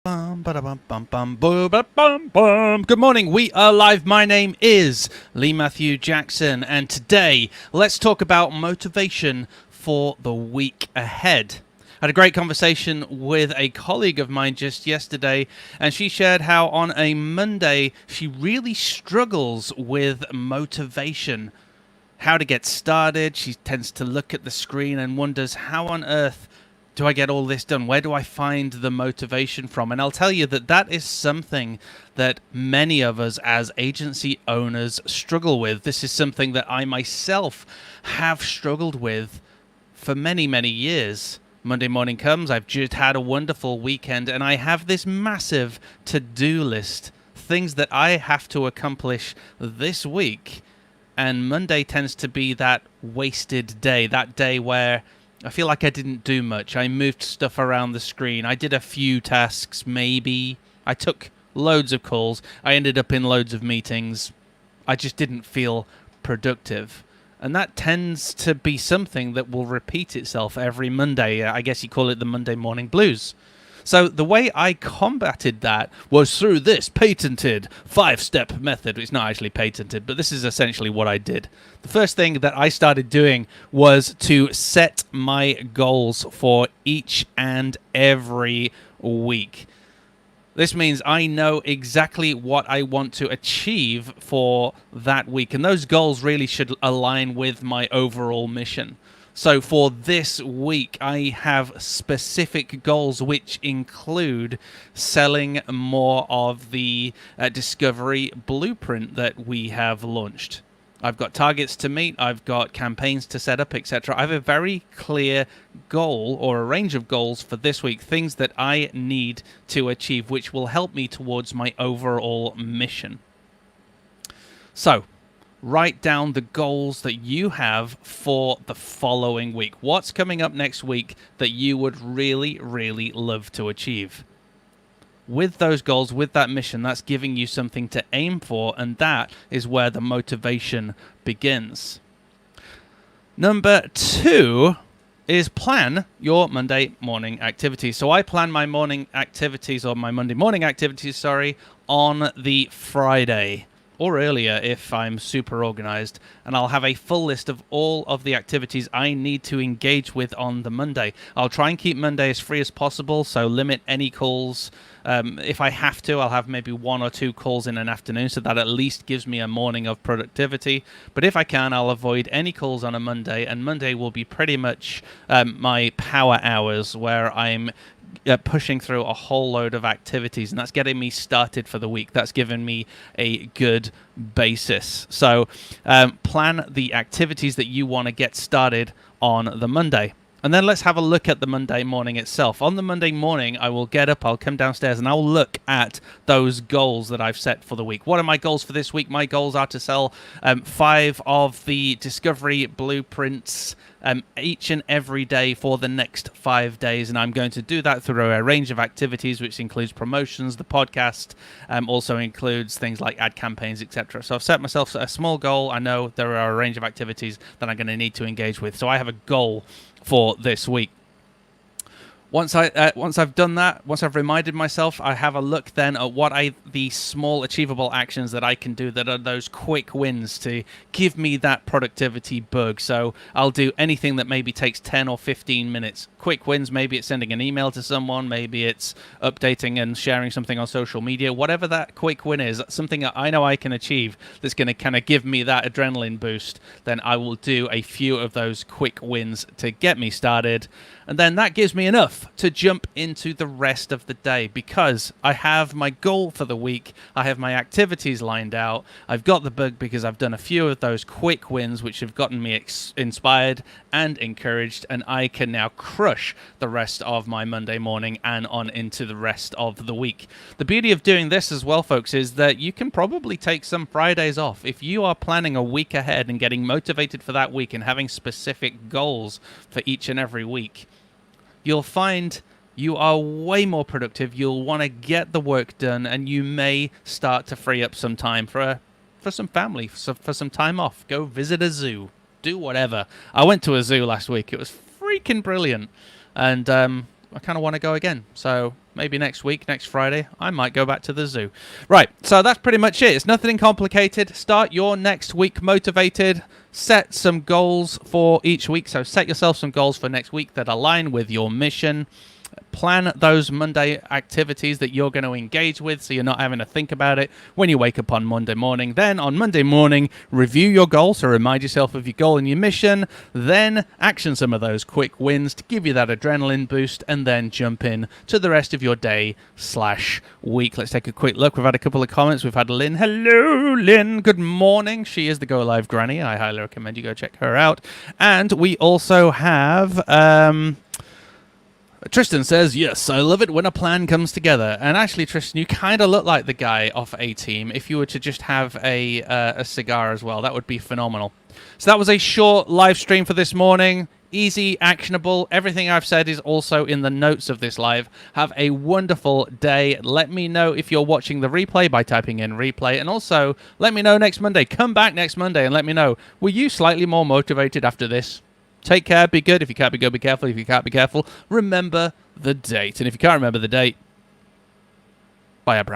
Bum, ba-da-bum, bum, bum, boo, ba-bum, bum. Good morning, we are live. My name is Lee Matthew Jackson, and today let's talk about motivation for the week ahead. I had a great conversation with a colleague of mine just yesterday, and she shared how on a Monday she really struggles with motivation, how to get started. She tends to look at the screen and wonders, how on earth do I get all this done? Where do I find the motivation from? And I'll tell you that that is something that many of us as agency owners struggle with. This is something that I myself have struggled with for many, many years. Monday morning comes, I've just had a wonderful weekend, and I have this massive to-do list, things that I have to accomplish this week. And Monday tends to be that wasted day, that day where I feel like I didn't do much. I moved stuff around the screen. I did a few tasks, maybe. I took loads of calls. I ended up in loads of meetings. I just didn't feel productive. And that tends to be something that will repeat itself every Monday. I guess you call it the Monday morning blues. So the way I combated that was through this patented 5-step method. It's not actually patented, but this is essentially what I did. The first thing that I started doing was to set my goals for each and every week. This means I know exactly what I want to achieve for that week, and those goals really should align with my overall mission. So for this week, I have specific goals which include selling more of the Discovery Blueprint that we have launched. I've got targets to meet, I've got campaigns to set up, etc. I have a very clear goal or a range of goals for this week, things that I need to achieve, which will help me towards my overall mission. So write down the goals that you have for the following week. What's coming up next week that you would really, really love to achieve? With those goals, with that mission, that's giving you something to aim for, and that is where the motivation begins. Number 2 is plan your Monday morning activities. So I plan my morning activities, or my Monday morning activities, on the Friday or earlier if I'm super organized, and I'll have a full list of all of the activities I need to engage with on the Monday. I'll try and keep Monday as free as possible, so limit any calls. If I have to, I'll have maybe 1 or 2 calls in an afternoon, so that at least gives me a morning of productivity. But if I can, I'll avoid any calls on a Monday, and Monday will be pretty much my power hours, where I'm pushing through a whole load of activities, and that's getting me started for the week. That's given me a good basis. So plan the activities that you want to get started on the Monday. And then let's have a look at the Monday morning itself. On the Monday morning, I will get up, I'll come downstairs, and I'll look at those goals that I've set for the week. What are my goals for this week? My goals are to sell 5 of the Discovery Blueprints each and every day for the next 5 days, and I'm going to do that through a range of activities, which includes promotions, the podcast, also includes things like ad campaigns, etc. So I've set myself a small goal. I know there are a range of activities that I'm going to need to engage with, so I have a goal for this week. Once I've done that, once I've reminded myself, I have a look then at what the small achievable actions that I can do that are those quick wins to give me that productivity bug. So I'll do anything that maybe takes 10 or 15 minutes. Quick wins, maybe it's sending an email to someone, maybe it's updating and sharing something on social media. Whatever that quick win is, something that I know I can achieve that's going to kind of give me that adrenaline boost, then I will do a few of those quick wins to get me started. And then that gives me enough to jump into the rest of the day, because I have my goal for the week, I have my activities lined out, I've got the bug because I've done a few of those quick wins which have gotten me inspired and encouraged, and I can now crush the rest of my Monday morning and on into the rest of the week. The beauty of doing this as well, folks, is that you can probably take some Fridays off. If you are planning a week ahead and getting motivated for that week and having specific goals for each and every week, you'll find you are way more productive. You'll want to get the work done, and you may start to free up some time for some family, for some time off. Go visit a zoo, do whatever. I went to a zoo last week. It was freaking brilliant, and I kind of want to go again. So maybe next week, next Friday, I might go back to the zoo. Right, so that's pretty much it. It's nothing complicated. Start your next week motivated. Set some goals for each week. So set yourself some goals for next week that align with your mission. Plan those Monday activities that you're going to engage with so you're not having to think about it when you wake up on Monday morning. Then on Monday morning, review your goal, so remind yourself of your goal and your mission. Then action some of those quick wins to give you that adrenaline boost, and then jump in to the rest of your day/week. Let's take a quick look. We've had a couple of comments. We've had Lynn. Hello, Lynn. Good morning. She is the Go Live Granny. I highly recommend you go check her out. And we also have... Tristan says, yes, I love it when a plan comes together. And actually, Tristan, you kind of look like the guy off A-Team. If you were to just have a cigar as well, that would be phenomenal. So that was a short live stream for this morning. Easy, actionable. Everything I've said is also in the notes of this live. Have a wonderful day. Let me know if you're watching the replay by typing in replay. And also, let me know next Monday. Come back next Monday and let me know. Were you slightly more motivated after this? Take care, be good. If you can't be good, be careful. If you can't be careful, remember the date. And if you can't remember the date, buy a brand.